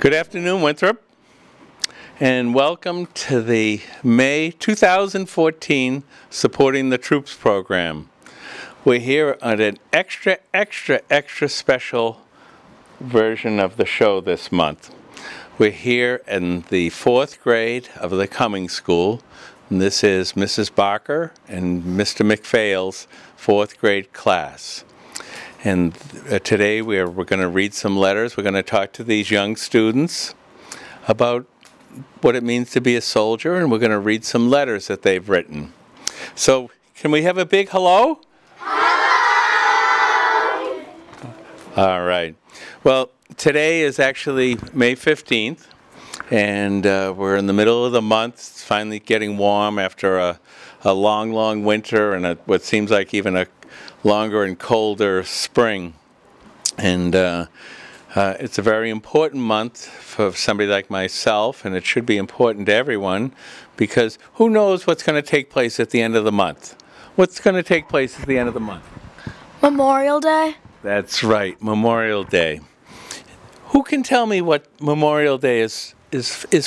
Good afternoon, Winthrop, and welcome to the May 2014 Supporting the Troops program. We're here on an extra special version of the show this month. We're here in the 4th grade of the Cummings School, and this is Mrs. Barker and Mr. McPhail's 4th grade class. And today we're going to read some letters. We're going to talk to these young students about what it means to be a soldier, and we're going to read some letters that they've written. So, can we have a big hello? Hello! All right. Well, today is actually May 15th, and we're in the middle of the month. It's finally getting warm after a long winter and what seems like even a longer and colder spring. And it's a very important month for somebody like myself, and it should be important to everyone, because who knows what's going to take place at the end of the month? What's going to take place at the end of the month? Memorial Day? That's right, Memorial Day. Who can tell me what Memorial Day is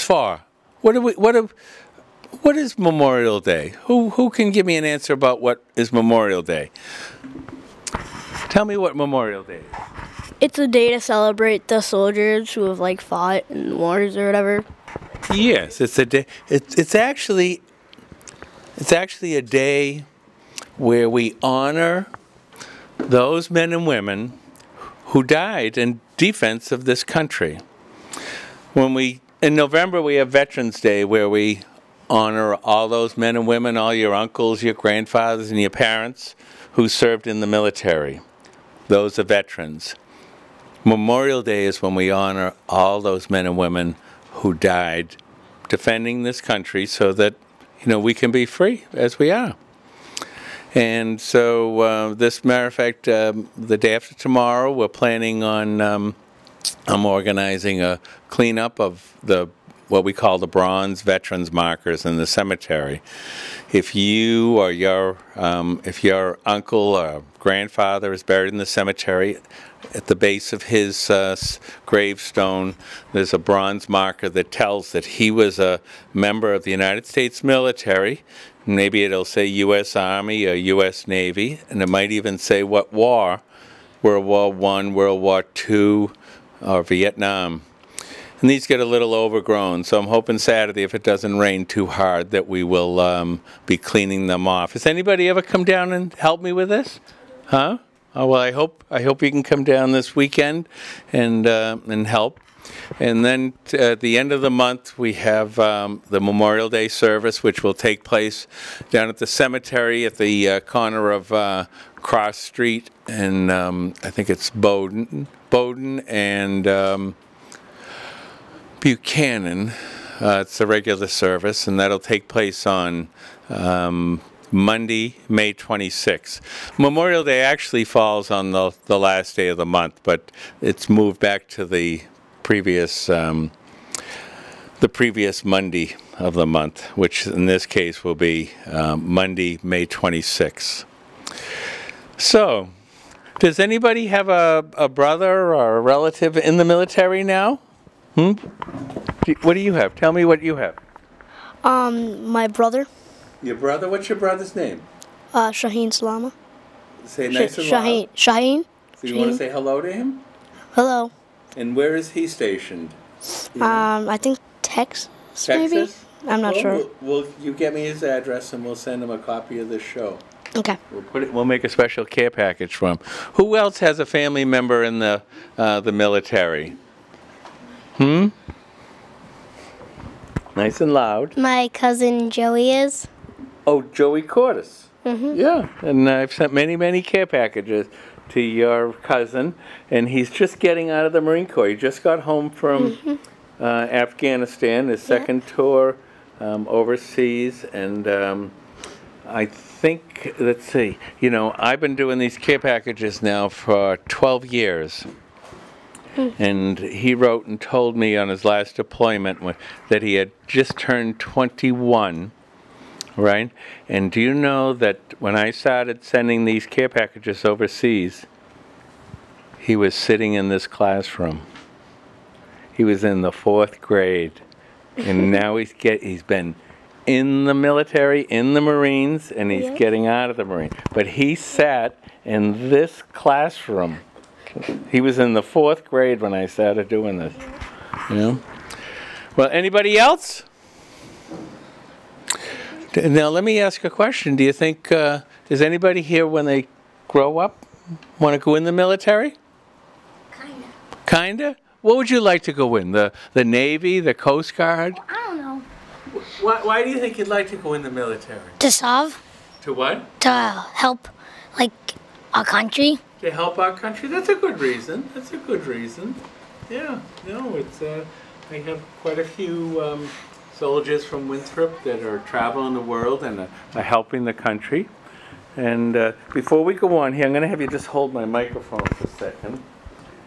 for? What is Memorial Day? Who can give me an answer about what is Memorial Day? Tell me what Memorial Day is. It's a day to celebrate the soldiers who have fought in wars or whatever. Yes, it's a day. It's actually a day where we honor those men and women who died in defense of this country. In November we have Veterans Day, where we honor all those men and women, all your uncles, your grandfathers, and your parents who served in the military. Those are veterans. Memorial Day is when we honor all those men and women who died defending this country so that, we can be free as we are. And so, matter of fact, the day after tomorrow, we're planning on, I'm organizing a cleanup of what we call the bronze veterans markers in the cemetery. If you or if your uncle or grandfather is buried in the cemetery, at the base of his gravestone, there's a bronze marker that tells that he was a member of the United States military. Maybe it'll say U.S. Army or U.S. Navy, and it might even say what war, World War I, World War II, or Vietnam. And these get a little overgrown, so I'm hoping Saturday, if it doesn't rain too hard, that we will be cleaning them off. Has anybody ever come down and help me with this? Huh? Oh, well, I hope you can come down this weekend and help. And then at the end of the month, we have the Memorial Day service, which will take place down at the cemetery at the corner of Cross Street and I think it's Bowdoin and Buchanan. It's a regular service, and that'll take place on Monday, May 26th. Memorial Day actually falls on the last day of the month, but it's moved back to the previous Monday of the month, which in this case will be Monday, May 26th. So, does anybody have a brother or a relative in the military now? What do you have? Tell me what you have. My brother. Your brother? What's your brother's name? Shaheen Salama. Say it nice and loud. Shaheen. So you want to say hello to him? Hello. And where is he stationed? I think Texas, maybe? I'm not sure. You get me his address and we'll send him a copy of this show. Okay. We'll make a special care package for him. Who else has a family member in the military? Nice and loud. My cousin Joey is. Oh, Joey Cordes. Yeah, and I've sent many care packages to your cousin, and he's just getting out of the Marine Corps. He just got home from Afghanistan, his second tour overseas, and I think, let's see, I've been doing these care packages now for 12 years. And he wrote and told me on his last deployment that he had just turned 21, right? And do you know that when I started sending these care packages overseas, he was sitting in this classroom. he was in the 4th grade. And now he's been in the military, in the Marines, and he's getting out of the Marine. But he sat in this classroom. He was in the 4th grade when I started doing this. You know? Well, anybody else? Now, let me ask a question. Do you think, is anybody here when they grow up want to go in the military? Kinda. Kinda? What would you like to go in? The Navy, the Coast Guard? I don't know. Why do you think you'd like to go in the military? To solve, To what? to help, like, our country. To help our country? That's a good reason. That's a good reason. Yeah, no, it's, I have quite a few soldiers from Winthrop that are traveling the world and are helping the country. And before we go on here, I'm going to have you just hold my microphone for a second.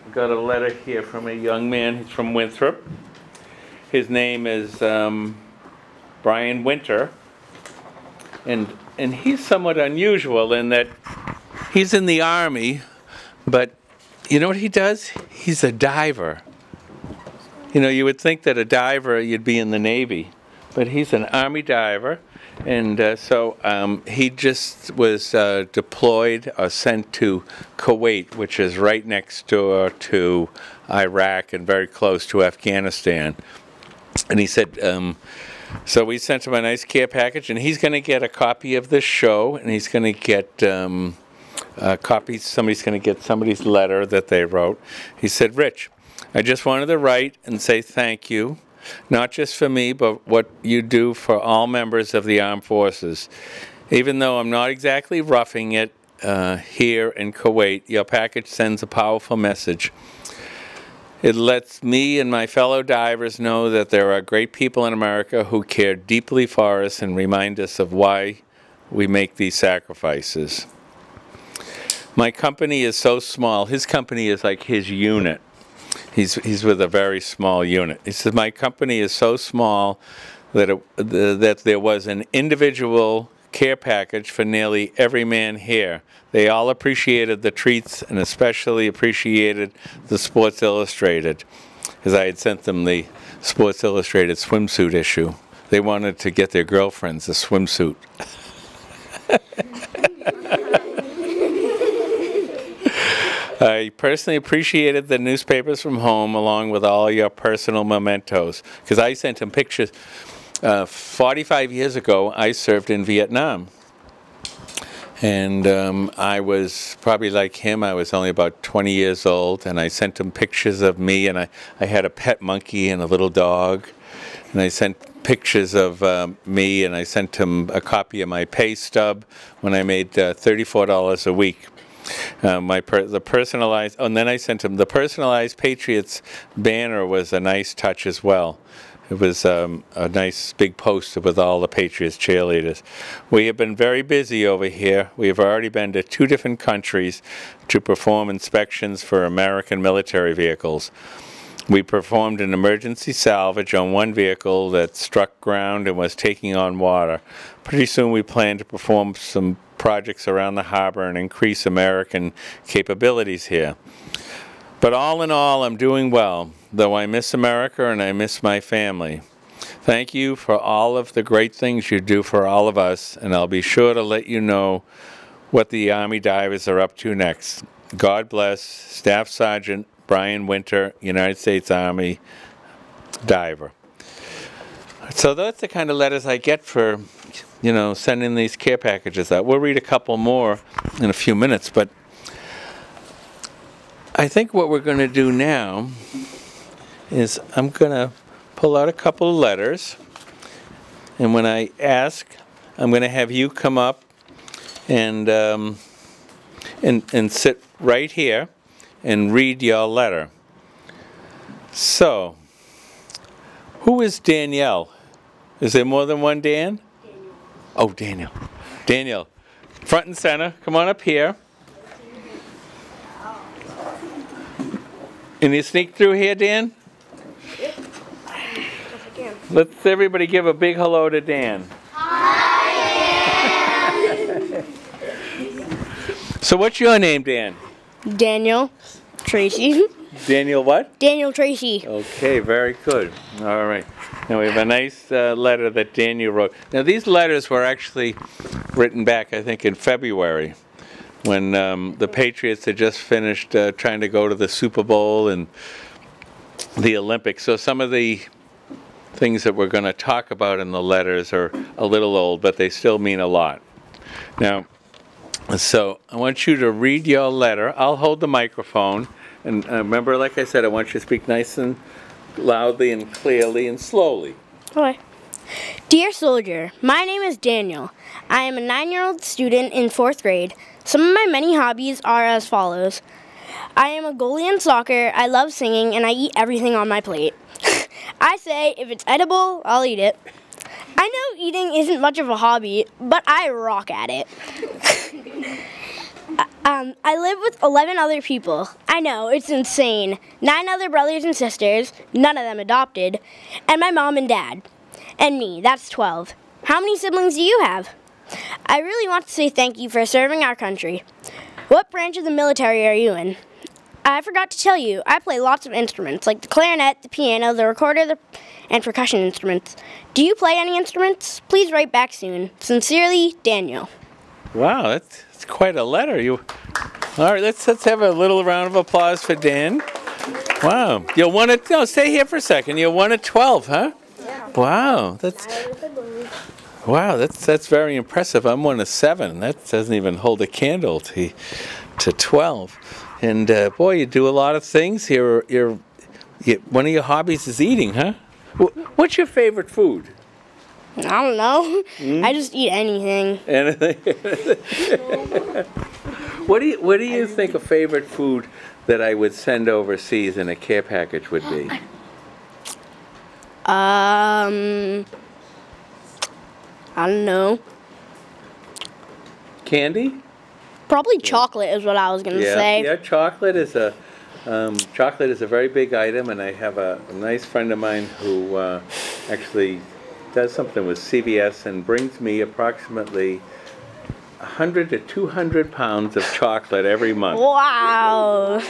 I've got a letter here from a young man. He's from Winthrop. His name is Brian Winter. And he's somewhat unusual in that he's in the Army, but you know what he does? He's a diver. You know, you would think that a diver, you'd be in the Navy, but he's an Army diver, and so he just was deployed or sent to Kuwait, which is right next door to Iraq and very close to Afghanistan. And he said, so we sent him a nice care package, and he's going to get a copy of this show, and he's going to get copies. Somebody's going to get somebody's letter that they wrote. He said, Rich, I just wanted to write and say thank you, not just for me, but what you do for all members of the armed forces. Even though I'm not exactly roughing it here in Kuwait, your package sends a powerful message. It lets me and my fellow divers know that there are great people in America who care deeply for us and remind us of why we make these sacrifices. My company is so small. His company is like his unit. He's with a very small unit. He says, my company is so small that, that there was an individual care package for nearly every man here. They all appreciated the treats and especially appreciated the Sports Illustrated, because I had sent them the Sports Illustrated swimsuit issue. They wanted to get their girlfriends a swimsuit. I personally appreciated the newspapers from home along with all your personal mementos, because I sent him pictures. 45 years ago, I served in Vietnam. And I was probably like him. I was only about 20 years old, and I sent him pictures of me, and I had a pet monkey and a little dog. And I sent pictures of me, and I sent him a copy of my pay stub when I made $34 a week. The personalized, and then I sent him the personalized Patriots banner was a nice touch as well. It was a nice big poster with all the Patriots cheerleaders. We have been very busy over here. We have already been to 2 different countries to perform inspections for American military vehicles. We performed an emergency salvage on one vehicle that struck ground and was taking on water. Pretty soon we plan to perform some projects around the harbor and increase American capabilities here. But all in all, I'm doing well, though I miss America and I miss my family. Thank you for all of the great things you do for all of us, and I'll be sure to let you know what the Army divers are up to next. God bless, Staff Sergeant Brian Winter, United States Army diver. So that's the kind of letters I get for, you know, sending these care packages out. We'll read a couple more in a few minutes, but I think what we're going to do now is I'm going to pull out a couple of letters, and when I ask, I'm going to have you come up and sit right here and read your letter. So, who is Danielle? Is there more than one Dan? Daniel. Oh, Daniel. Daniel, front and center. Come on up here. Can you sneak through here, Dan? Yep. Yes, I can. Let's everybody give a big hello to Dan. Hi, Dan. So what's your name, Dan? Daniel, Tracy. Daniel what? Daniel Tracy. Okay, very good. All right. Now we have a nice letter that Daniel wrote. Now these letters were actually written back, I think, in February, when the Patriots had just finished trying to go to the Super Bowl and the Olympics. So some of the things that we're going to talk about in the letters are a little old, but they still mean a lot. Now, so I want you to read your letter. I'll hold the microphone. And remember, like I said, I want you to speak nice and loudly and clearly and slowly. Okay. Dear soldier, my name is Daniel. I am a 9-year-old student in 4th grade. Some of my many hobbies are as follows. I am a goalie in soccer, I love singing, and I eat everything on my plate. I say, if it's edible, I'll eat it. I know eating isn't much of a hobby, but I rock at it. I live with 11 other people. I know, it's insane. 9 other brothers and sisters, none of them adopted, and my mom and dad. And me, that's 12. How many siblings do you have? I really want to say thank you for serving our country. What branch of the military are you in? I forgot to tell you, I play lots of instruments, like the clarinet, the piano, the recorder, and percussion instruments. Do you play any instruments? Please write back soon. Sincerely, Daniel. Wow, that's quite a letter. All right, let's have a little round of applause for Dan. Wow, you're one of, no, stay here for a second. You're one of 12, huh? Yeah. Wow, that's very impressive. I'm one of 7. That doesn't even hold a candle to 12. And boy, you do a lot of things. One of your hobbies is eating, huh? What's your favorite food? I don't know. I just eat anything. Anything? What do you think a favorite food that I would send overseas in a care package would be? I don't know. Candy? Probably chocolate is what I was going to say. Yeah, chocolate is a very big item, and I have a nice friend of mine who actually does something with CVS and brings me approximately 100 to 200 pounds of chocolate every month. Wow.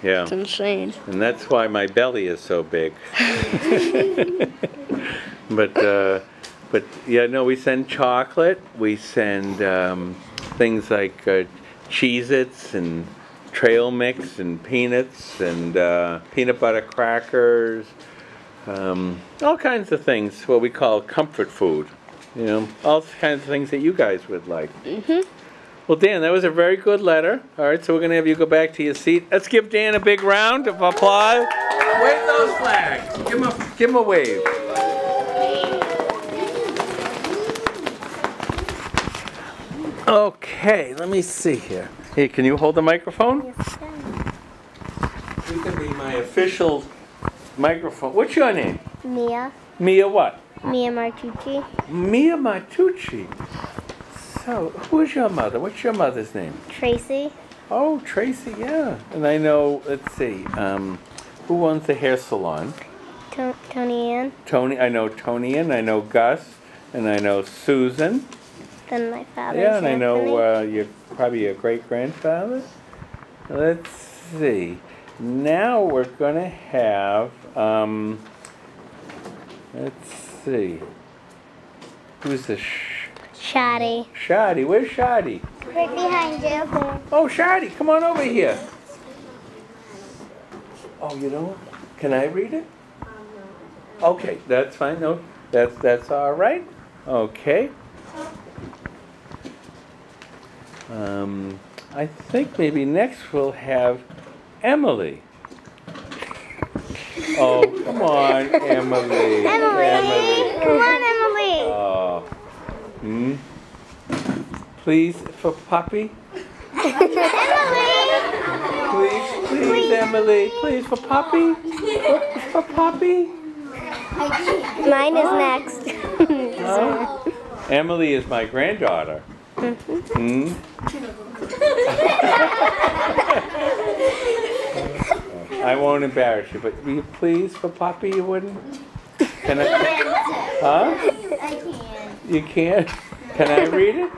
Yeah. That's insane. And that's why my belly is so big. But yeah, no, we send chocolate. We send things like Cheez-Its and trail mix and peanuts and peanut butter crackers, all kinds of things, what we call comfort food. You know, all kinds of things that you guys would like. Mm-hmm. Well, Dan, that was a very good letter. All right, so we're going to have you go back to your seat. Let's give Dan a big round of applause. Wave those flags. Give him a wave. Okay, let me see here. Hey, can you hold the microphone? Yes, sir. You can be my official microphone. What's your name? Mia. Mia what? Mia Martucci. Mia Martucci. So, who's your mother? What's your mother's name? Tracy. Oh, Tracy, yeah. And I know, let's see, who owns the hair salon? Tony Ann. Tony, I know Tony Ann, I know Gus, and I know Susan. Then my father. Yeah, and I know probably your great-grandfather. Let's see. Now we're going to have, let's see. Who's the Shadi. Shadi? Where's Shadi? Right behind you. Oh, Shadi, come on over here. Oh, you know what? Can I read it? Okay, that's fine. No, that's all right. Okay. I think maybe next we'll have Emily. Oh, come on, Emily. Emily. Come on, Emily. Oh. Please, for Poppy. Emily. Please, Emily. Please, for Poppy. For Poppy. Mine is next. Emily is my granddaughter. I won't embarrass you, but will you please, for Poppy, you wouldn't? Can I? Huh? I can. You can't? Can I read it?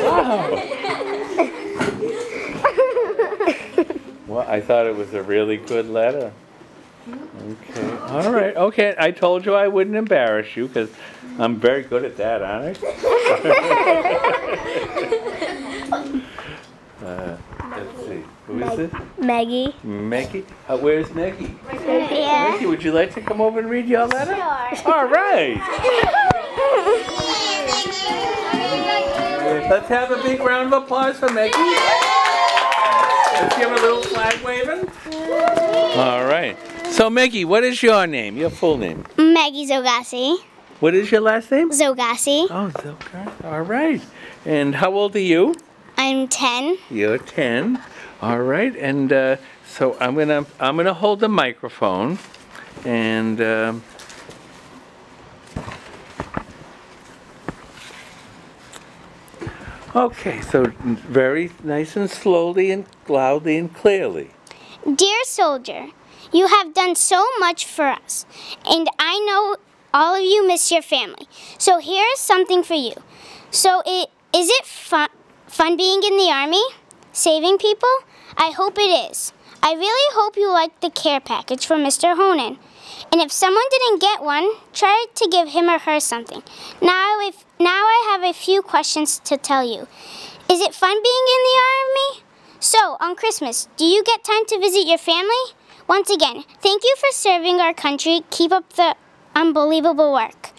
Wow. Well, I thought it was a really good letter. Okay. All right. Okay. I told you I wouldn't embarrass you because I'm very good at that, aren't I? Let's see. Who is this? Maggie. Maggie? Where's Maggie? Yeah. Maggie, would you like to come over and read your letter? Sure. All right. Let's have a big round of applause for Maggie. Let's give her a little flag waving. All right. So, Maggie, what is your name? Your full name? Maggie Zogasi. What is your last name? Zogasi. Oh, Zilka. All right. And how old are you? I'm 10. You're 10. All right. And so I'm gonna hold the microphone, and okay. So very nice and slowly and loudly and clearly. Dear soldier, you have done so much for us, and I know all of you miss your family. So here's something for you. So is it fun being in the Army? Saving people? I hope it is. I really hope you like the care package from Mr. Honan. And if someone didn't get one, try to give him or her something. Now I have a few questions to tell you. Is it fun being in the Army? So, on Christmas, do you get time to visit your family? Once again, thank you for serving our country. Keep up the unbelievable work.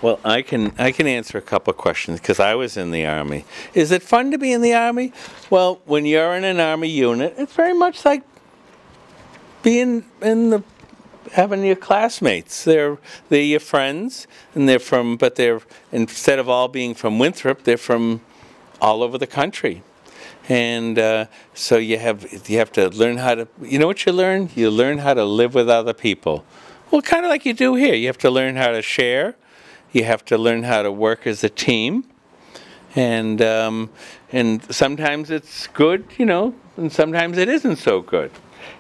Well, I can answer a couple of questions because I was in the Army. Is it fun to be in the Army? Well, when you're in an Army unit, it's very much like being having your classmates. They're your friends, and they're instead of all being from Winthrop, they're from all over the country. And so you have to learn how to, you know what you learn? You learn how to live with other people. Well, kind of like you do here. You have to learn how to share. You have to learn how to work as a team. And sometimes it's good, and sometimes it isn't so good.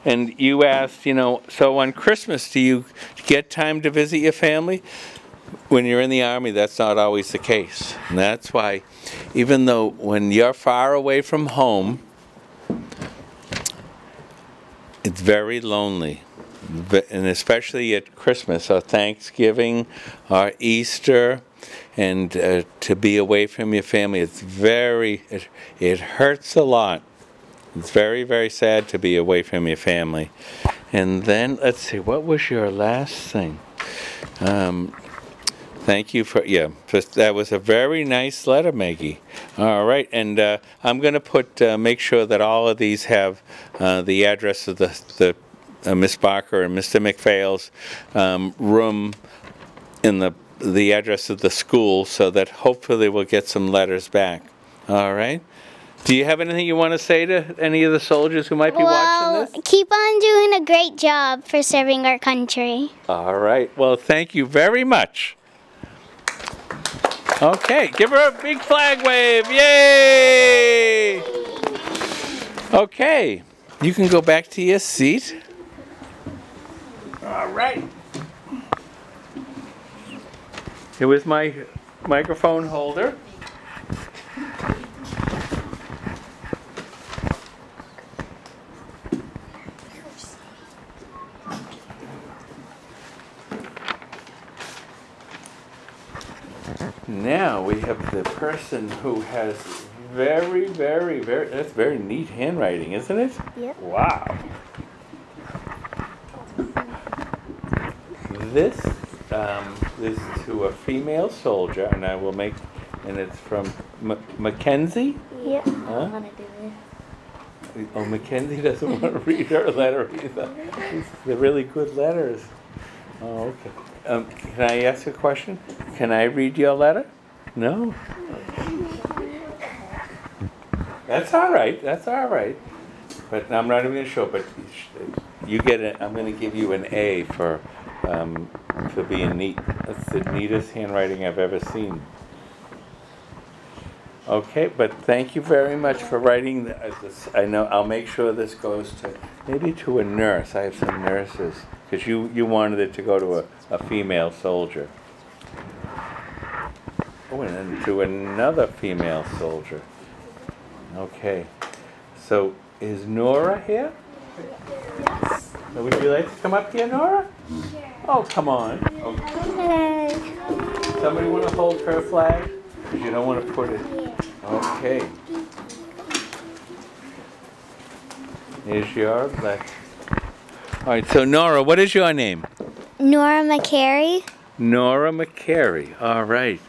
And you asked, so on Christmas, do you get time to visit your family? When you're in the Army, that's not always the case. And that's why, even though when you're far away from home, it's very lonely. And especially at Christmas or Thanksgiving or Easter, and to be away from your family, it hurts a lot. It's very, very sad to be away from your family. And then, let's see, what was your last thing? Thank you that was a very nice letter, Maggie. All right, and I'm going to make sure that all of these have the address of the Miss Barker and Mr. McPhail's room in the address of the school, so that hopefully we'll get some letters back. All right? Do you have anything you want to say to any of the soldiers who might be watching this? Well, keep on doing a great job for serving our country. All right. Well, thank you very much. Okay, give her a big flag wave. Yay! Okay, you can go back to your seat. All right. Here was my microphone holder. Now we have the person who has that's very neat handwriting, isn't it? Yep. Wow. This is to a female soldier, and it's from Mackenzie? Yep. Huh? Oh, Mackenzie doesn't want to read her letter either. They're really good letters. Oh, okay. Can I ask a question? Can I read your letter? No? That's all right. That's all right. But I'm not even going to show it, but you get it. I'm going to give you an A for being neat. That's the neatest handwriting I've ever seen. Okay, but thank you very much for writing this. I know I'll make sure this goes maybe to a nurse. I have some nurses, because you wanted it to go to a female soldier. Oh, and then to another female soldier. Okay, so is Nora here? Would you like to come up here, Nora? Oh, come on. Okay. Somebody want to hold her flag? Because you don't want to put it. Okay. Here's your flag. All right, so Nora, what is your name? Nora McCary. Nora McCary. All right.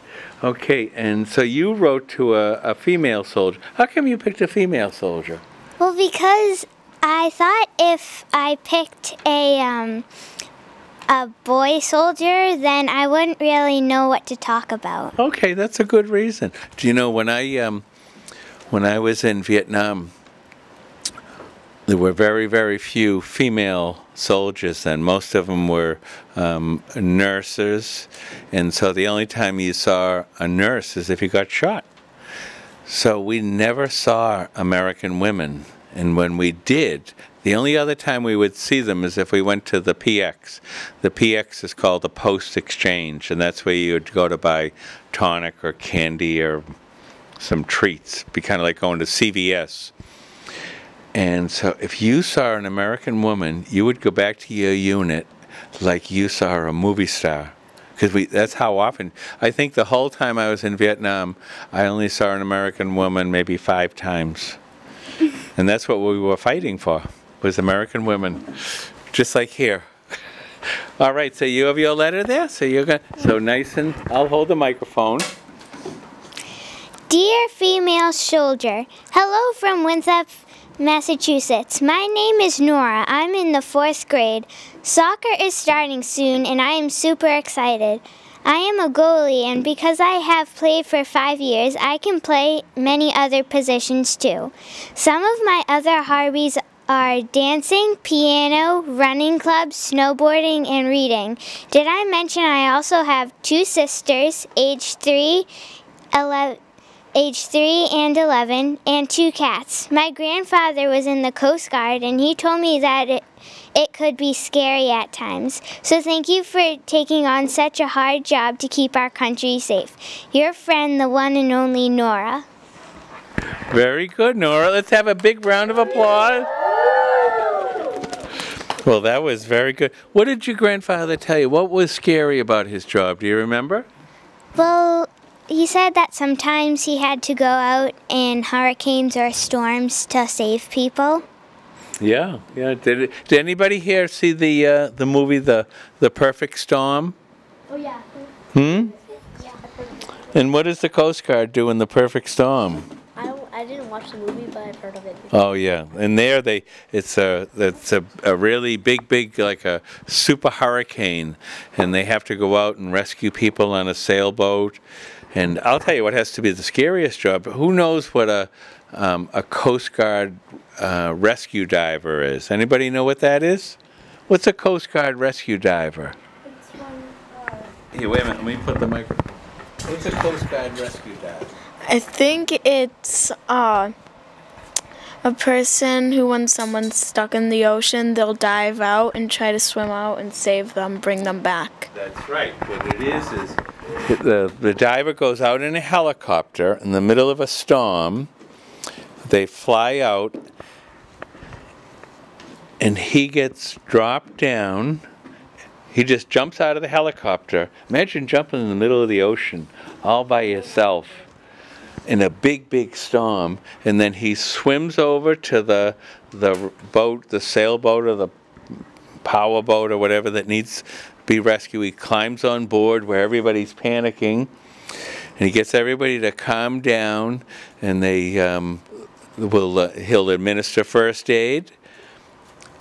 Okay, and so you wrote to a female soldier. How come you picked a female soldier? Well, because I thought if I picked a boy soldier, then I wouldn't really know what to talk about. Okay, that's a good reason. Do you know when I was in Vietnam, there were very, very few female soldiers, and most of them were nurses, and so the only time you saw a nurse is if you got shot. So we never saw American women, and when we did, the only other time we would see them is if we went to the PX. The PX is called the Post Exchange, and that's where you would go to buy tonic or candy or some treats. It'd be kind of like going to CVS. And so if you saw an American woman, you would go back to your unit like you saw a movie star. Because that's how often, I think the whole time I was in Vietnam, I only saw an American woman maybe 5 times. And that's what we were fighting for, was American women, just like here. All right, so you have your letter there? So nice, and I'll hold the microphone. Dear female soldier, hello from Winthrop, Massachusetts. My name is Nora. I'm in the 4th grade. Soccer is starting soon, and I am super excited. I am a goalie, and because I have played for 5 years, I can play many other positions too. Some of my other hobbies are dancing, piano, running clubs, snowboarding, and reading. Did I mention I also have 2 sisters, age 3 and 11, and 2 cats. My grandfather was in the Coast Guard, and he told me that it could be scary at times. So thank you for taking on such a hard job to keep our country safe. Your friend, the one and only Nora. Very good, Nora. Let's have a big round of applause. Well, that was very good. What did your grandfather tell you? What was scary about his job? Do you remember? Well, he said that sometimes he had to go out in hurricanes or storms to save people. Yeah. Did anybody here see the movie The Perfect Storm? Oh yeah. Yeah. And what does the Coast Guard do in The Perfect Storm? I didn't watch the movie, but I've heard of it. Oh yeah, and there it's a really big like a super hurricane, and they have to go out and rescue people on a sailboat. And I'll tell you what has to be the scariest job. Who knows what a Coast Guard rescue diver is? Anybody know what that is? What's a Coast Guard rescue diver? It's one. Here, wait a minute. Let me put the microphone. What's a Coast Guard rescue diver? I think it's a person who, when someone's stuck in the ocean, they'll dive out and try to swim out and save them, bring them back. That's right. What it is the diver goes out in a helicopter in the middle of a storm. They fly out, and he gets dropped down. He just jumps out of the helicopter. Imagine jumping in the middle of the ocean all by yourself in a big storm, and then he swims over to the boat, the sailboat or the power boat or whatever that needs to be rescued. He climbs on board where everybody's panicking, and he gets everybody to calm down, and he'll administer first aid,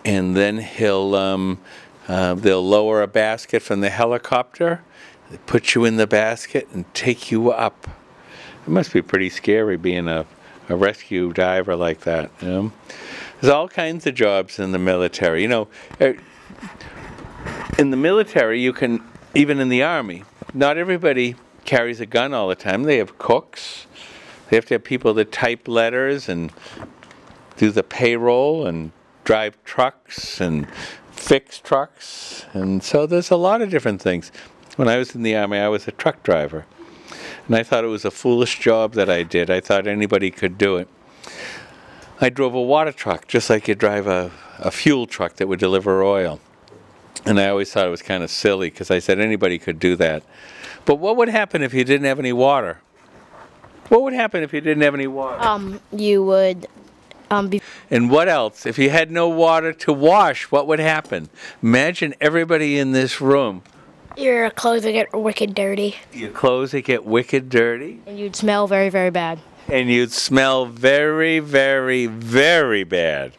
and then they'll lower a basket from the helicopter, they put you in the basket and take you up. It must be pretty scary being a rescue diver like that. You know? There's all kinds of jobs in the military. You know, in the military, you can, even in the Army, not everybody carries a gun all the time. They have cooks. They have to have people that type letters and do the payroll and drive trucks and fix trucks. And so there's a lot of different things. When I was in the Army, I was a truck driver. And I thought it was a foolish job that I did. I thought anybody could do it. I drove a water truck, just like you drive a fuel truck that would deliver oil. And I always thought it was kind of silly because I said anybody could do that. But what would happen if you didn't have any water? What would happen if you didn't have any water? You would be... And what else? If you had no water to wash, what would happen? Imagine everybody in this room. Your clothes would get wicked dirty. Your clothes would get wicked dirty. And you'd smell very, very bad. And you'd smell very, very, very bad.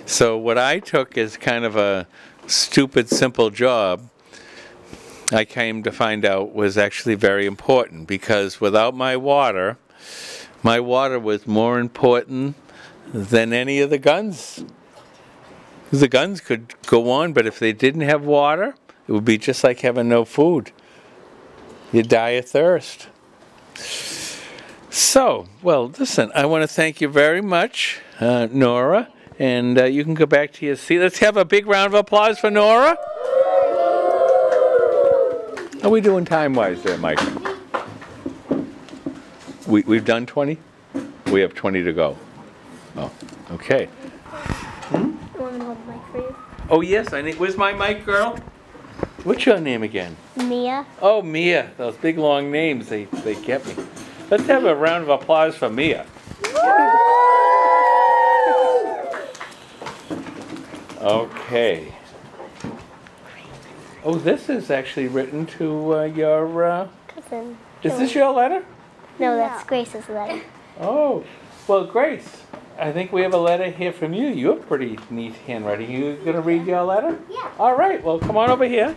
So what I took as kind of a stupid, simple job, I came to find out was actually very important, because without my water was more important than any of the guns. The guns could go on, but if they didn't have water, it would be just like having no food. You'd die of thirst. So, well, listen, I want to thank you very much, Nora, and you can go back to your seat. Let's have a big round of applause for Nora. How are we doing time-wise there, Mike? We've done 20? We have 20 to go. Oh, okay. You want me to hold the mic for you? Oh, yes, I need. Where's my mic, girl? What's your name again? Mia. Oh, Mia. Those big, long names, they get me. Let's have a round of applause for Mia. Okay. Oh, this is actually written to your... Cousin. Is this your letter? No, that's Grace's letter. Oh, well, Grace, I think we have a letter here from you. You have pretty neat handwriting. You going to read your letter? Yeah. All right, well, come on over here.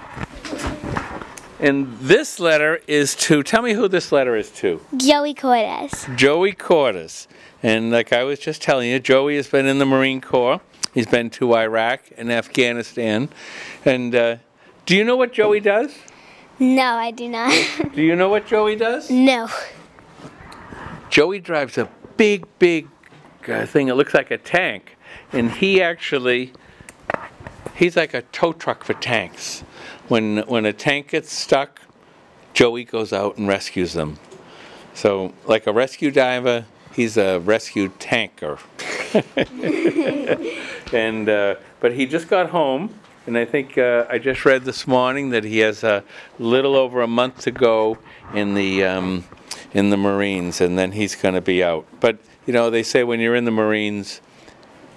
And this letter is to, tell me who this letter is to. Joey Cordes. Joey Cordes. And like I was just telling you, Joey has been in the Marine Corps. He's been to Iraq and Afghanistan. And do you know what Joey does? No, I do not. Do you know what Joey does? No. Joey drives a big, big thing that looks like a tank. And he's like a tow truck for tanks. When a tank gets stuck, Joey goes out and rescues them. So, like a rescue diver, he's a rescue tanker. And but he just got home, and I think I just read this morning that he has a little over a month to go in the Marines, and then he's going to be out. But you know, they say when you're in the Marines,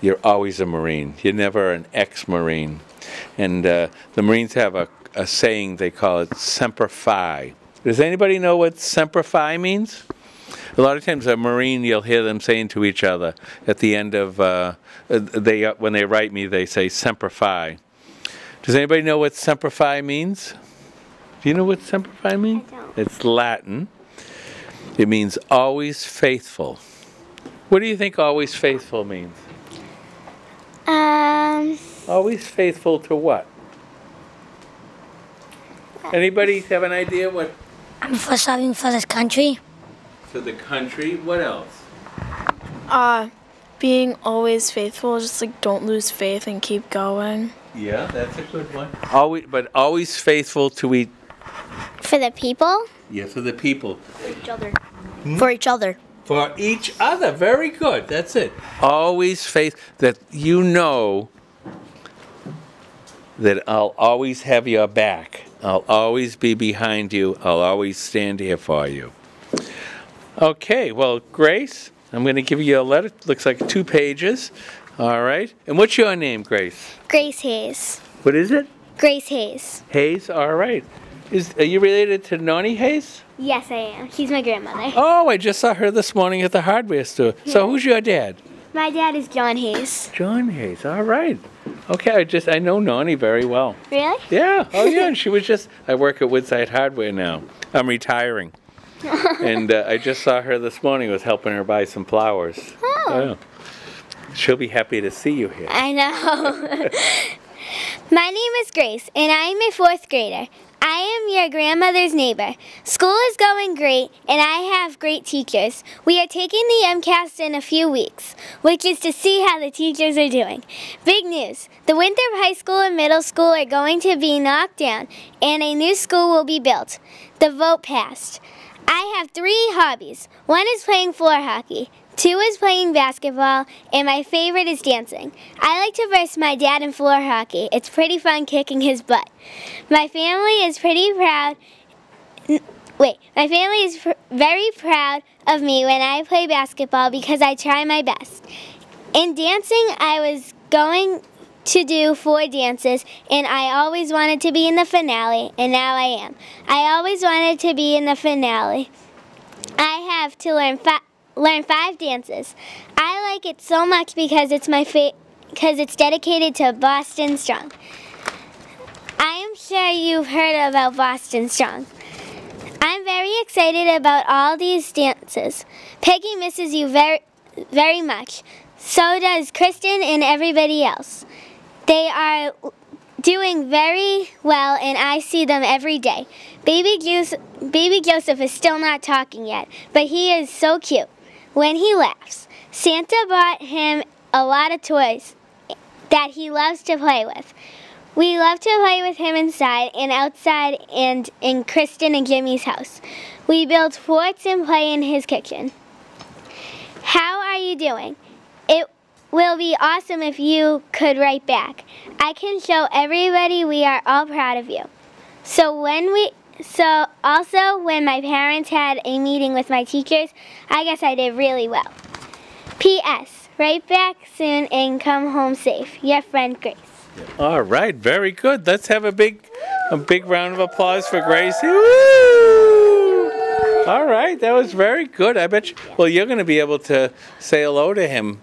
you're always a Marine. You're never an ex-Marine. And the Marines have a saying, they call it Semper Fi. Does anybody know what Semper Fi means? A lot of times a Marine, you'll hear them saying to each other at the end of, when they write me, they say Semper Fi. Does anybody know what Semper Fi means? Do you know what Semper Fi means? I don't. It's Latin. It means always faithful. What do you think always faithful means? Always faithful to what? Anybody have an idea what? For serving for this country. To the country. What else? Being always faithful, just like don't lose faith and keep going. Yeah, that's a good one. Always faithful to each. For the people? Yeah, for the people. For each other. For each other. For each other. Very good. That's it. Always faith that you know that I'll always have your back. I'll always be behind you. I'll always stand here for you. Okay, well, Grace, I'm going to give you a letter. It looks like 2 pages. All right. And what's your name, Grace? Grace Hayes. What is it? Grace Hayes. Hayes? All right. Are you related to Noni Hayes? Yes, I am. She's my grandmother. Oh, I just saw her this morning at the hardware store. So who's your dad? My dad is John Hayes. John Hayes. All right. Okay, I know Noni very well. Really? Yeah. Oh, yeah. And she was I work at Woodside Hardware now. I'm retiring. And I just saw her this morning. Was helping her buy some flowers. Oh. She'll be happy to see you here. I know. My name is Grace, and I am a 4th grader. I am your grandmother's neighbor. School is going great, and I have great teachers. We are taking the MCAS in a few weeks, which is to see how the teachers are doing. Big news. The Winthrop High School and Middle School are going to be knocked down, and a new school will be built. The vote passed. I have 3 hobbies. One is playing floor hockey. 2 is playing basketball, and my favorite is dancing. I like to verse my dad in floor hockey. It's pretty fun kicking his butt. My family is pretty proud. My family is very proud of me when I play basketball because I try my best. In dancing, I was going to do 4 dances, and I always wanted to be in the finale, and now I am. I always wanted to be in the finale. I have to learn 5 dances. I like it so much because it's dedicated to Boston Strong. I am sure you've heard about Boston Strong. I'm very excited about all these dances. Peggy misses you very, very much. So does Kristen and everybody else. They are doing very well, and I see them every day. Baby Joseph is still not talking yet, but he is so cute when he laughs. Santa bought him a lot of toys that he loves to play with. We love to play with him inside and outside and in Kristen and Jimmy's house. We build forts and play in his kitchen. How are you doing? It will be awesome if you could write back. I can show everybody we are all proud of you. Also when my parents had a meeting with my teachers, I guess I did really well. P.S. Write back soon and come home safe. Your friend Grace. All right, very good. Let's have a big round of applause for Gracie. Woo! All right, that was very good. I bet you, well, you're going to be able to say hello to him.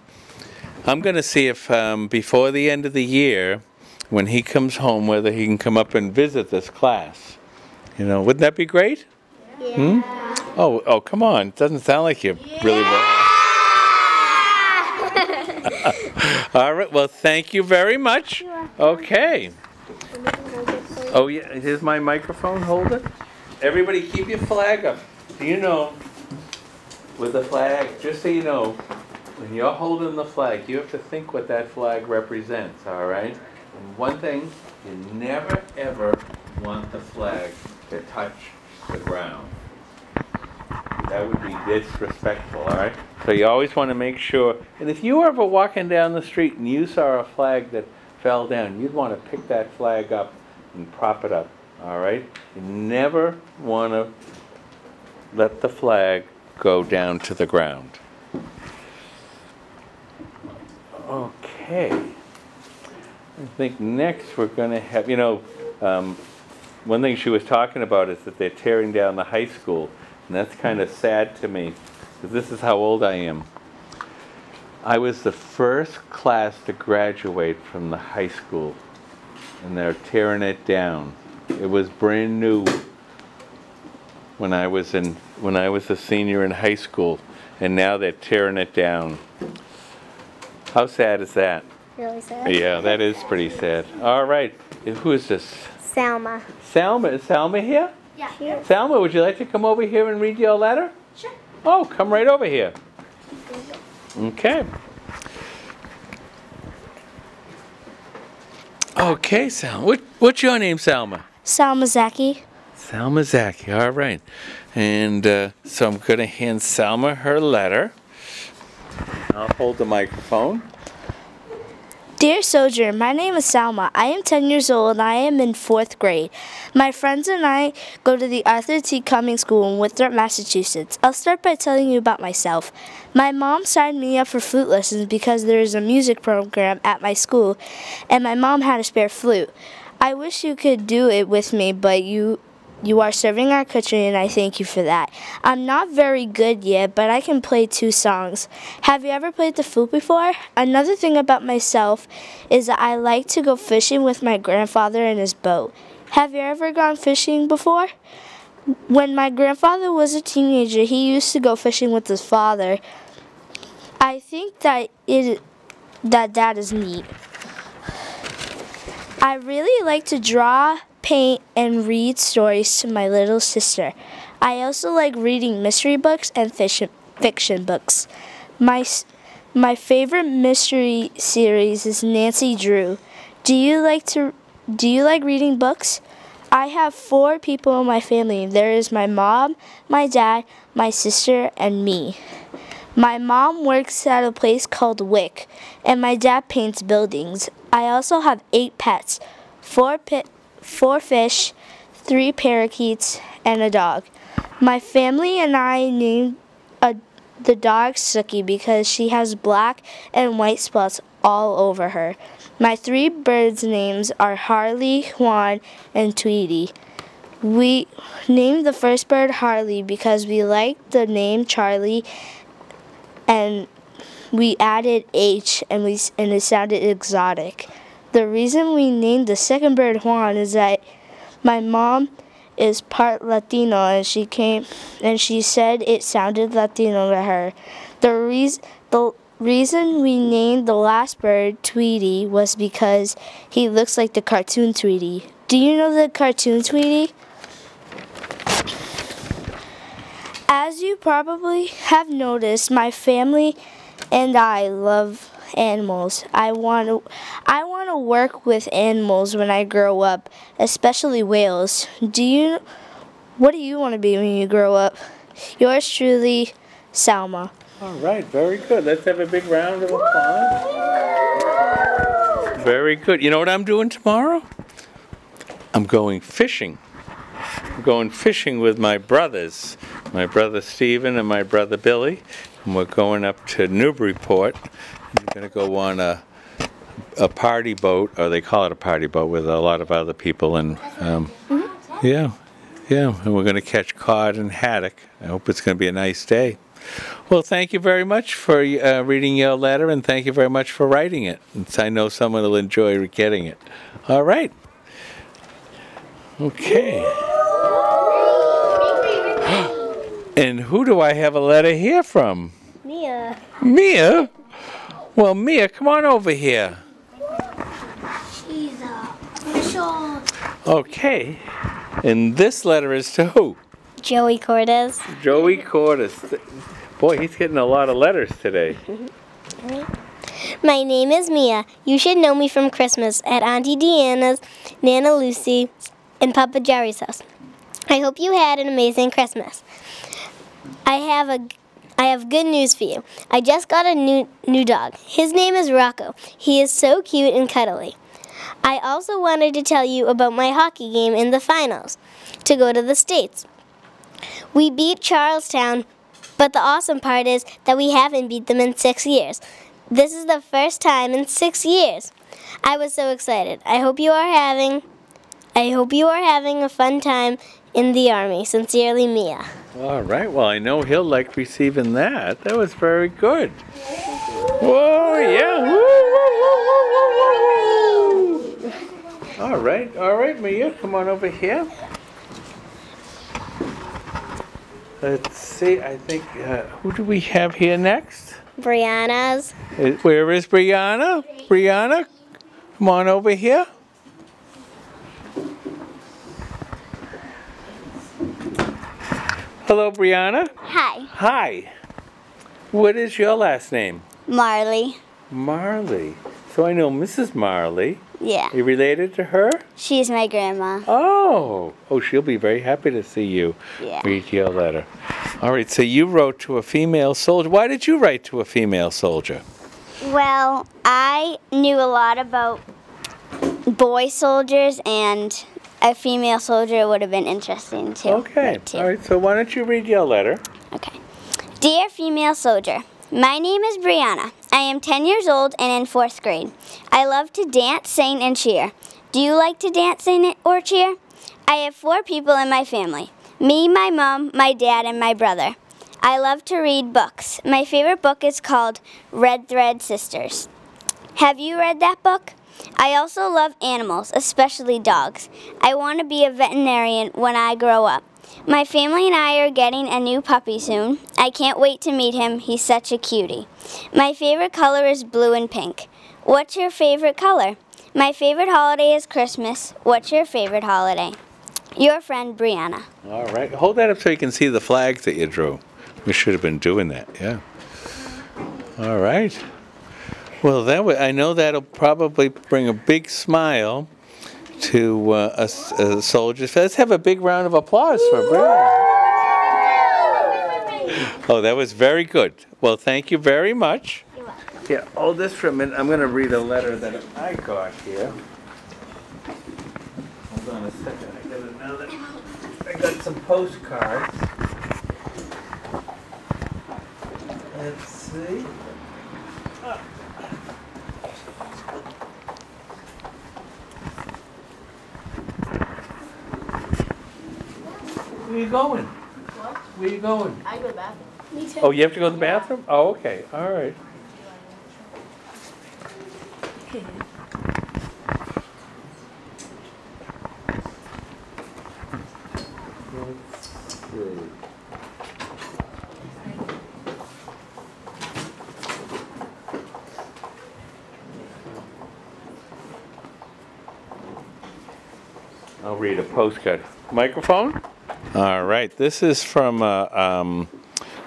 I'm going to see if before the end of the year, when he comes home, whether he can come up and visit this class. You know, wouldn't that be great? Yeah. Oh, come on. It doesn't sound like you really will. All right, well, thank you very much. Okay. Oh, yeah, here's my microphone. Hold it. Everybody keep your flag up. Do you know, with the flag, just so you know, when you're holding the flag, you have to think what that flag represents, all right? And one thing, you never, ever want the flag to touch the ground. That would be disrespectful, all right? So you always want to make sure, and if you were ever walking down the street and you saw a flag that fell down, you'd want to pick that flag up and prop it up, all right? You never want to let the flag go down to the ground. Okay. I think next we're going to have, one thing she was talking about is that they're tearing down the high school. And that's kind of sad to me, because this is how old I am. I was the first class to graduate from the high school, and they're tearing it down. It was brand new when I was a senior in high school, and now they're tearing it down. How sad is that? Really sad? Yeah, that is pretty sad. All right, who is this? Selma. Selma, is Selma here? Yeah. Here. Selma, would you like to come over here and read your letter? Sure. Oh, come right over here. Okay. Okay, Selma. What's your name, Selma? Salma Zaki. Selma Zaki, all right. And so I'm going to hand Selma her letter. I'll hold the microphone. Dear Soldier, my name is Salma. I am 10 years old and I am in 4th grade. My friends and I go to the Arthur T. Cummings School in Winthrop, Massachusetts. I'll start by telling you about myself. My mom signed me up for flute lessons because there is a music program at my school and my mom had a spare flute. I wish you could do it with me, but you are serving our country and I thank you for that. I'm not very good yet, but I can play 2 songs. Have you ever played the flute before? Another thing about myself is that I like to go fishing with my grandfather in his boat. Have you ever gone fishing before? When my grandfather was a teenager, he used to go fishing with his father. I think that is neat. I really like to draw, paint, and read stories to my little sister. I also like reading mystery books and fiction books. My favorite mystery series is Nancy Drew. Do you like reading books? I have 4 people in my family. There is my mom, my dad, my sister, and me. My mom works at a place called Wick, and my dad paints buildings. I also have 8 pets, 4 fish, 3 parakeets, and a dog. My family and I named the dog Suki because she has black and white spots all over her. My 3 birds' names are Harley, Juan, and Tweety. We named the first bird Harley because we liked the name Charlie, and we added H and it sounded exotic. The reason we named the second bird Juan is that my mom is part Latino, and she said it sounded Latino to her. The reason we named the last bird Tweety was because he looks like the cartoon Tweety. Do you know the cartoon Tweety? As you probably have noticed, my family and I love animals. I want to work with animals when I grow up, especially whales. What do you want to be when you grow up? Yours truly, Salma. All right, very good. Let's have a big round of applause. Very good. You know what I'm doing tomorrow? I'm going fishing. I'm going fishing with my brothers, my brother Stephen and my brother Billy. And we're going up to Newburyport. We're going to go on a party boat, or they call it a party boat, with a lot of other people. And yeah, and we're going to catch cod and haddock. I hope it's going to be a nice day. Well, thank you very much for reading your letter, and thank you very much for writing it. I know someone will enjoy getting it. All right. Okay. And who do I have a letter here from? Mia. Mia? Well, Mia, come on over here. She's official. Okay. And this letter is to who? Joey Cordes. Joey Cordes. Boy, he's getting a lot of letters today. My name is Mia. You should know me from Christmas at Auntie Deanna's, Nana Lucy, and Papa Jerry's house. I hope you had an amazing Christmas. I have good news for you. I just got a new dog. His name is Rocco. He is so cute and cuddly. I also wanted to tell you about my hockey game in the finals to go to the States. We beat Charlestown, but the awesome part is that we haven't beat them in 6 years. This is the first time in 6 years. I was so excited. I hope you are having a fun time in the Army. Sincerely, Mia. All right. Well, I know he'll like receiving that. That was very good. Whoa, yeah. Woo, woo, woo, woo, woo. All right, Mia, come on over here. Let's see, I think, who do we have here next? Brianna's. Where is Brianna? Brianna, come on over here. Hello, Brianna. Hi. Hi. What is your last name? Marley. Marley. So I know Mrs. Marley. Yeah. Are you related to her? She's my grandma. Oh, she'll be very happy to see you read your letter. All right, so you wrote to a female soldier. Why did you write to a female soldier? Well, I knew a lot about boy soldiers, and a female soldier would have been interesting too. Okay. All right, so why don't you read your letter? Okay. Dear female soldier, my name is Brianna. I am 10 years old and in 4th grade. I love to dance, sing, and cheer. Do you like to dance, sing, or cheer? I have 4 people in my family. Me, my mom, my dad, and my brother. I love to read books. My favorite book is called Red Thread Sisters. Have you read that book? I also love animals, especially dogs. I want to be a veterinarian when I grow up. My family and I are getting a new puppy soon. I can't wait to meet him. He's such a cutie. My favorite color is blue and pink. What's your favorite color? My favorite holiday is Christmas. What's your favorite holiday? Your friend, Brianna. All right. Hold that up so you can see the flags that you drew. We should have been doing that, yeah. All right. Well, I know that'll probably bring a big smile to us soldiers. Let's have a big round of applause for Brianna. Oh, that was very good. Well, thank you very much. You're welcome. Yeah, hold this for a minute. I'm going to read a letter that I got here. Hold on a second. I got some postcards. Let's see. Where are you going? What? Where are you going? I go to the bathroom. Me too. Oh, you have to go to the bathroom? Oh, okay. All right. Let's see. I'll read a postcard. Microphone? All right. This is from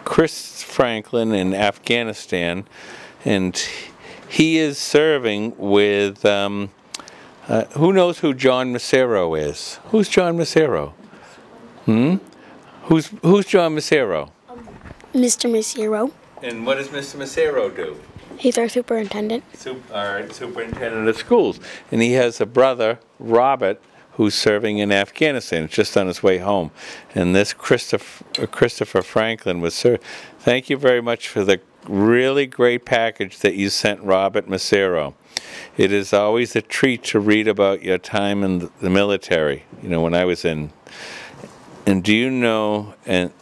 Chris Franklin in Afghanistan, and he is serving with, who knows who John Macero is? Who's John Macero? Who's John Macero? Mr. Macero. And what does Mr. Macero do? He's our superintendent. All right, superintendent of schools. And he has a brother, Robert, who's serving in Afghanistan, just on his way home. And this Christopher Franklin was served. Thank you very much for the really great package that you sent Robert Macero. It is always a treat to read about your time in the military, you know, when I was in. And do you know, and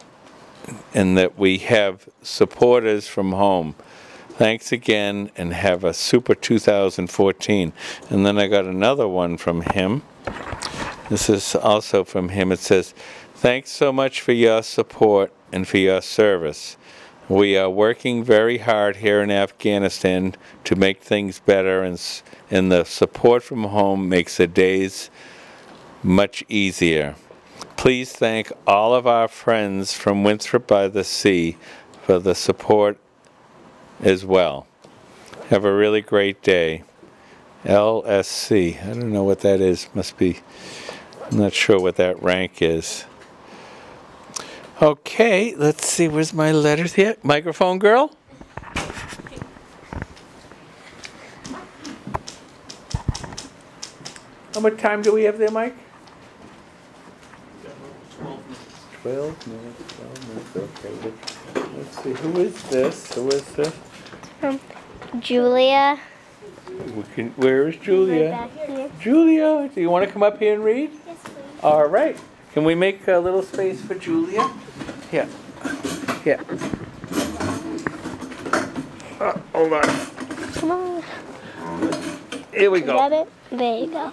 that we have supporters from home. Thanks again, and have a super 2014. And then I got another one from him. This is also from him. It says, thanks so much for your support and for your service. We are working very hard here in Afghanistan to make things better, and the support from home makes the days much easier. Please thank all of our friends from Winthrop by the Sea for the support as well. Have a really great day. LSC. I don't know what that is. Must be, I'm not sure what that rank is. Okay, let's see. Where's my letters here? Microphone girl? How much time do we have there, Mike? 12 minutes. 12 minutes. Okay. Let's see. Who is this? Who is this? Julia. Where is Julia? Right back here. Julia, do you want to come up here and read? Yes, please. All right. Can we make a little space for Julia? Yeah. Yeah. Hold on. Come on. Here we go. Got it? There you go.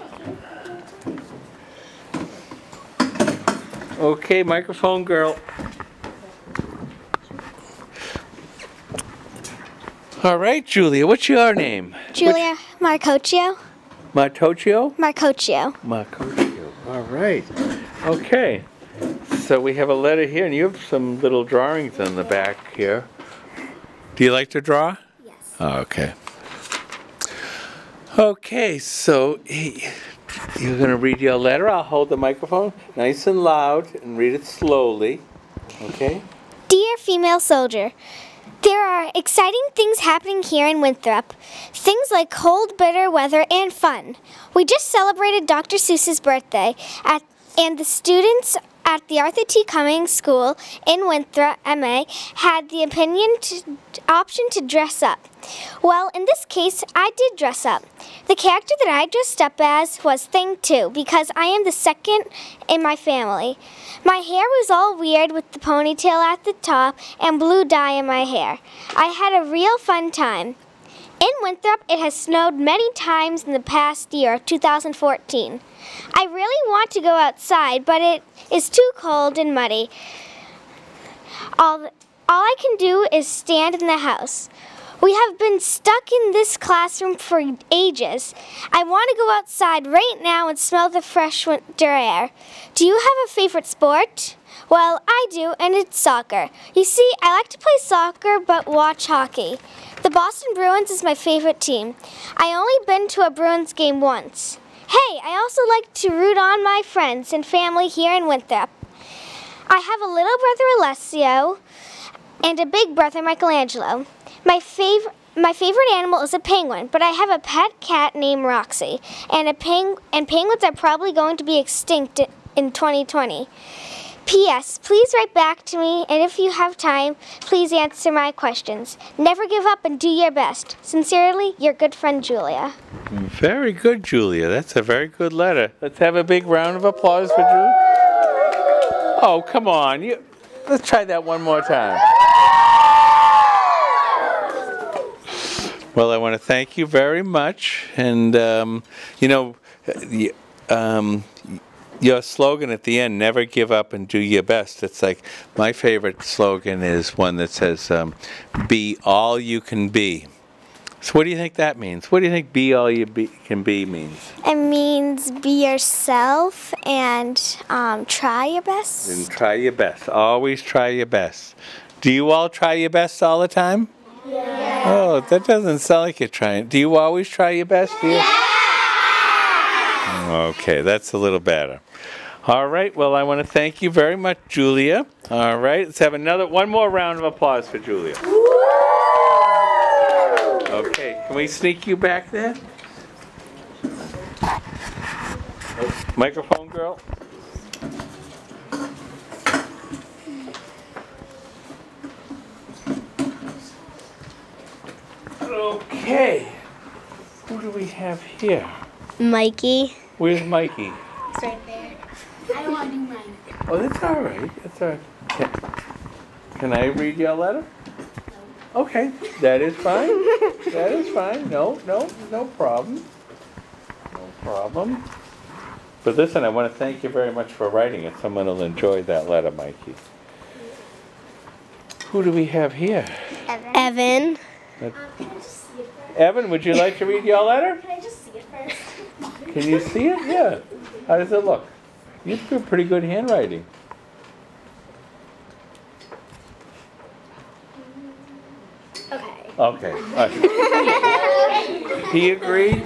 Okay, microphone girl. All right, Julia, what's your name? Julia Marcocchio. Martocchio? Marcocchio. Marcocchio. All right. Okay. So we have a letter here, and you have some little drawings on the back here. Do you like to draw? Yes. Oh, okay. Okay, so you're going to read your letter. I'll hold the microphone nice and loud and read it slowly. Okay? Dear female soldier, there are exciting things happening here in Winthrop. Things like cold, bitter weather and fun. We just celebrated Dr. Seuss's birthday, and the students at the Arthur T. Cummings School in Winthrop, MA, had the option to dress up. Well, in this case, I did dress up. The character that I dressed up as was Thing 2, because I am the second in my family. My hair was all weird with the ponytail at the top and blue dye in my hair. I had a real fun time. In Winthrop, it has snowed many times in the past year, 2014. I really want to go outside, but it is too cold and muddy. All I can do is stand in the house. We have been stuck in this classroom for ages. I want to go outside right now and smell the fresh winter air. Do you have a favorite sport? Well, I do, and it's soccer. You see, I like to play soccer but watch hockey. The Boston Bruins is my favorite team. I only been to a Bruins game once. Hey, I also like to root on my friends and family here in Winthrop. I have a little brother, Alessio, and a big brother, Michelangelo. My favorite animal is a penguin, but I have a pet cat named Roxy, and penguins are probably going to be extinct in 2020. P.S. Please write back to me, and if you have time, please answer my questions. Never give up and do your best. Sincerely, your good friend, Julia. Very good, Julia. That's a very good letter. Let's have a big round of applause for Julia. Oh, come on. Let's try that one more time. Well, I want to thank you very much. And, your slogan at the end, never give up and do your best. It's like, my favorite slogan is one that says, be all you can be. So what do you think that means? What do you think be all you can be means? It means be yourself and try your best. And try your best. Always try your best. Do you all try your best all the time? Yeah. Oh, that doesn't sound like you're trying. Do you always try your best? Do you? Yeah. Okay, that's a little better. All right, well, I want to thank you very much, Julia. All right, let's have one more round of applause for Julia. Okay, can we sneak you back there? Oh, microphone girl. Okay, who do we have here? Mikey. Where's Mikey? It's right there. I don't want to do mine. Oh, that's all right. That's all right. Can I read your letter? No. Okay, that is fine. That is fine. No problem. No problem. But listen, I want to thank you very much for writing it. Someone will enjoy that letter, Mikey. Who do we have here? Evan. Evan, would you like to read your letter? Can I just see it first? Can you see it? Yeah. How does it look? You have pretty good handwriting. Okay. Okay. He agreed?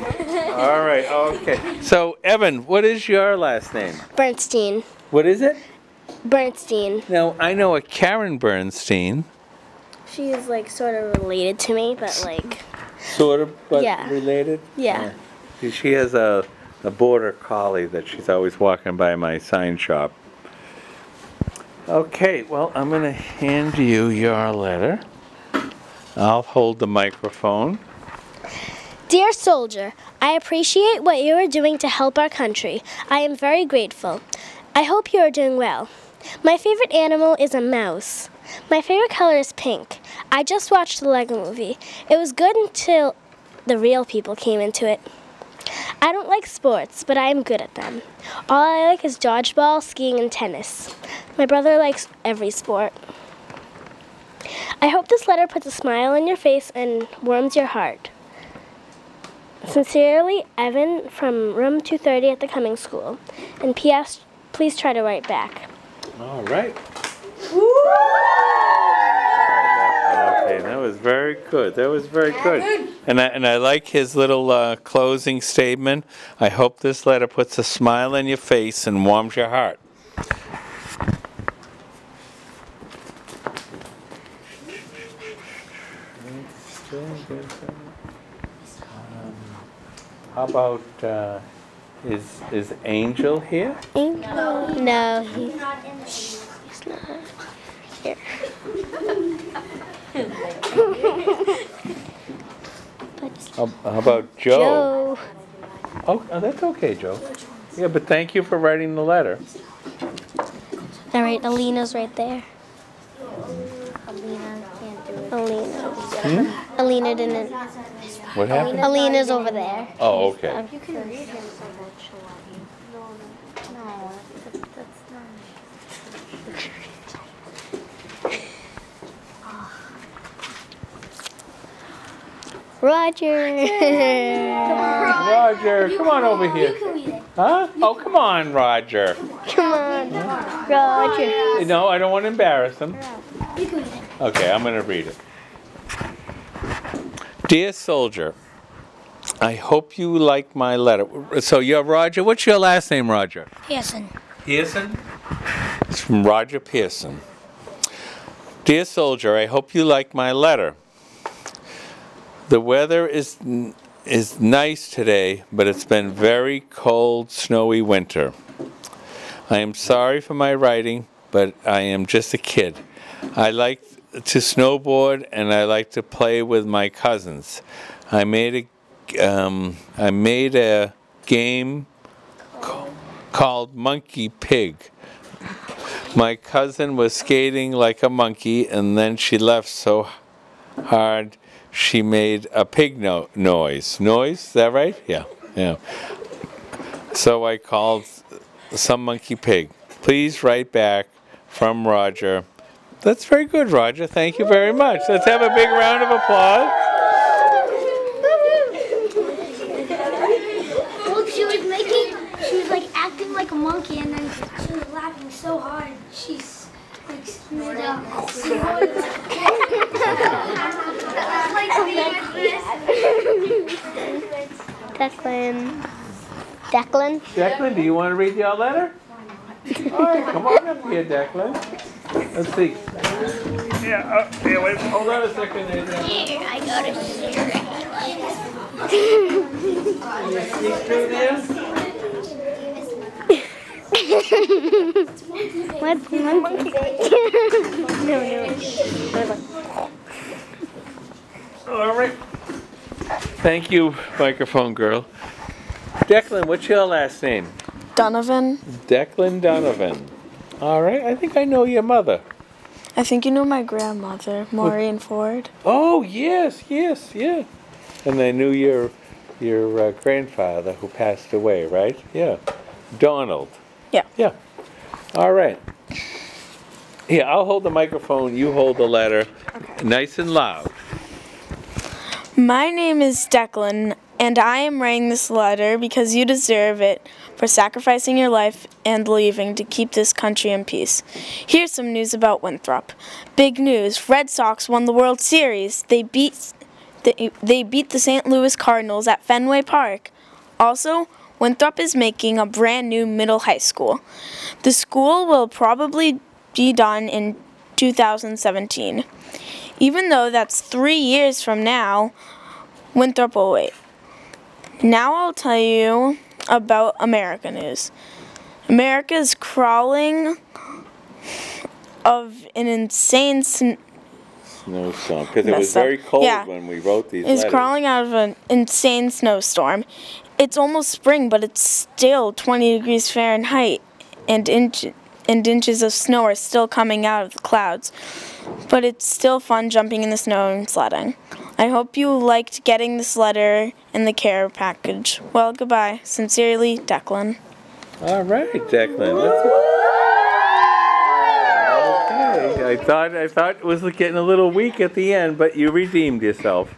All right. Okay. So, Evan, what is your last name? Bernstein. What is it? Bernstein. Now, I know a Karen Bernstein. She is like sort of related to me, but like. Sort of, but Yeah. related? Yeah. She has a border collie that she's always walking by my sign shop. Okay, well, I'm going to hand you your letter. I'll hold the microphone. Dear soldier, I appreciate what you are doing to help our country. I am very grateful. I hope you are doing well. My favorite animal is a mouse. My favorite color is pink. I just watched the Lego movie. It was good until the real people came into it. I don't like sports, but I am good at them. All I like is dodgeball, skiing, and tennis. My brother likes every sport. I hope this letter puts a smile on your face and warms your heart. Sincerely, Evan from room 230 at the Cummings School. And P.S. Please try to write back. All right. Okay, that was very good. That was very good. And I like his little closing statement. I hope this letter puts a smile on your face and warms your heart. How about is Angel here? Angel? No, he's not here. How about Joe? Oh, that's okay, Joe. Yeah, but thank you for writing the letter. All right, Alina's right there. Alina can't do it. Alina. Hmm? Alina didn't. What happened? Alina's over there. Oh, okay. You can read him so that she'll let you. No, that's not. Roger. Roger, come on over here. Huh? Oh, come on, Roger. Come on, Roger. No, I don't want to embarrass him. Okay, I'm going to read it. Dear soldier, I hope you like my letter. So you're Roger. What's your last name, Roger? Pearson. Pearson? It's from Roger Pearson. Dear soldier, I hope you like my letter. The weather is nice today, but it's been very cold, snowy winter. I am sorry for my writing, but I am just a kid. I like to snowboard and I like to play with my cousins. I made a game called Monkey Pig. My cousin was skating like a monkey, and then she left so hard she made a pig noise. Noise? Is that right? Yeah. Yeah. So I called some monkey pig. Please write back from Roger. That's very good, Roger. Thank you very much. Let's have a big round of applause. Well, she was like acting like a monkey, and then she was laughing so hard. She's like made up. Declan, do you want to read your letter? All right, come on up here, Declan. Let's see. Yeah, here, wait, hold on a second. Here, I got it. Can you sneak through there? What's monkey? No. All right. Thank you, microphone girl. Declan, what's your last name? Donovan. Declan Donovan. All right, I think I know your mother. I think you know my grandmother, Maureen Ford. Oh, yes, yeah. And I knew your grandfather who passed away, right? Yeah. Donald. Yeah. Yeah. All right. Here, I'll hold the microphone, you hold the letter. Okay. Nice and loud. My name is Declan, and I am writing this letter because you deserve it for sacrificing your life and leaving to keep this country in peace. Here's some news about Winthrop. Big news, Red Sox won the World Series. They beat the St. Louis Cardinals at Fenway Park. Also, Winthrop is making a brand new middle high school. The school will probably be done in 2017. Even though that's 3 years from now, Winthrop will wait. Now I'll tell you about America news. America is crawling of an insane snowstorm, because it was very cold when we wrote these letters. It's crawling out of an insane snowstorm. It's almost spring, but it's still 20 degrees Fahrenheit, and inches of snow are still coming out of the clouds. But it's still fun jumping in the snow and sledding. I hope you liked getting this letter and the care package. Well, goodbye. Sincerely, Declan. All right, Declan. Okay. I thought it was getting a little weak at the end, but you redeemed yourself.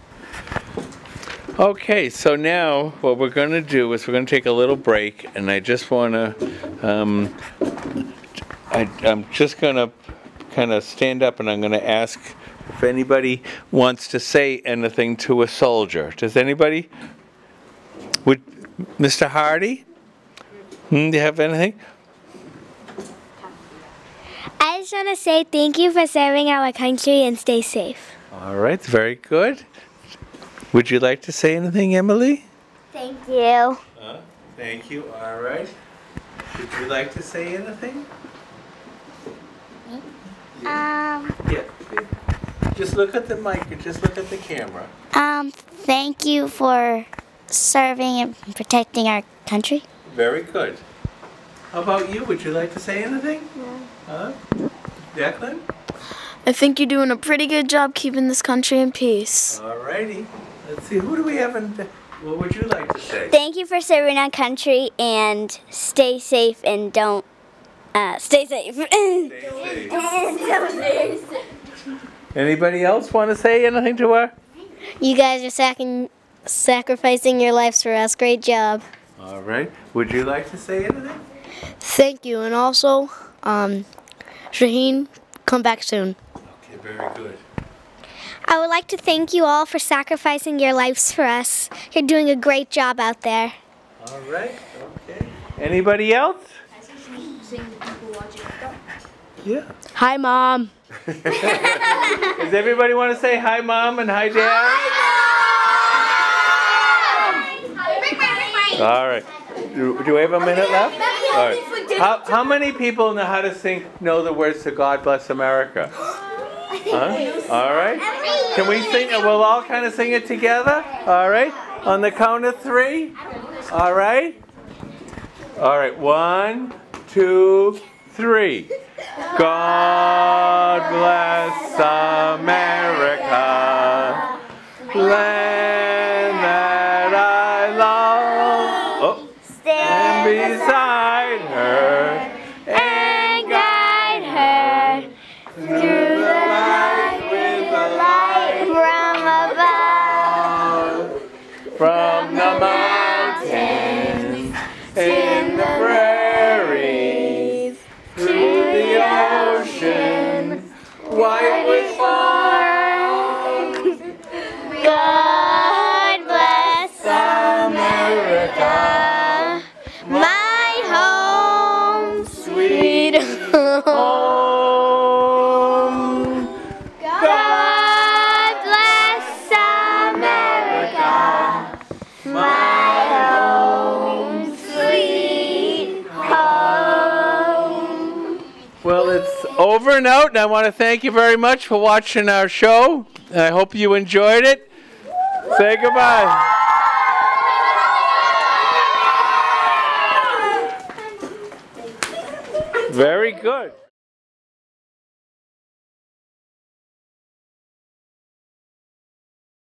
Okay, so now what we're going to do is we're going to take a little break, and I just want to, I'm just going to kind of stand up, and I'm going to ask if anybody wants to say anything to a soldier. Does anybody? Would Mr. Hardy? Do you have anything? I just want to say thank you for serving our country and stay safe. All right, very good. Would you like to say anything, Emily? Thank you. Thank you. All right. Would you like to say anything? Yeah. Just look at the mic and just look at the camera. Thank you for serving and protecting our country. Very good. How about you? Would you like to say anything? No. Huh? Declan? I think you're doing a pretty good job keeping this country in peace. All righty. Let's see. Who do we have in? What would you like to say? Thank you for serving our country and stay safe and don't stay safe. Stay safe. Anybody else want to say anything to her? You guys are sacrificing your lives for us. Great job. All right. Would you like to say anything? Thank you, and also, Shaheen, come back soon. Okay, very good. I would like to thank you all for sacrificing your lives for us. You're doing a great job out there. All right. Okay. Anybody else? Yeah. Hi, Mom. Does everybody want to say hi, Mom, and hi, Dad? All right. Do we have a minute left? All right. How many people know how to know the words to God Bless America? Huh? All right. Can we sing it? We'll all kind of sing it together? All right. On the count of 3. All right. All right. 1, 2, 3. God bless America, land that I love. Oh. Stand beside her and guide her through the light with the light from above, from the mountains in the prairies, through the ocean, white with foam. God bless America, my home, sweet home. God bless America, my home, sweet home. Well, it's over and out, and I want to thank you very much for watching our show. I hope you enjoyed it. Say goodbye. Very good.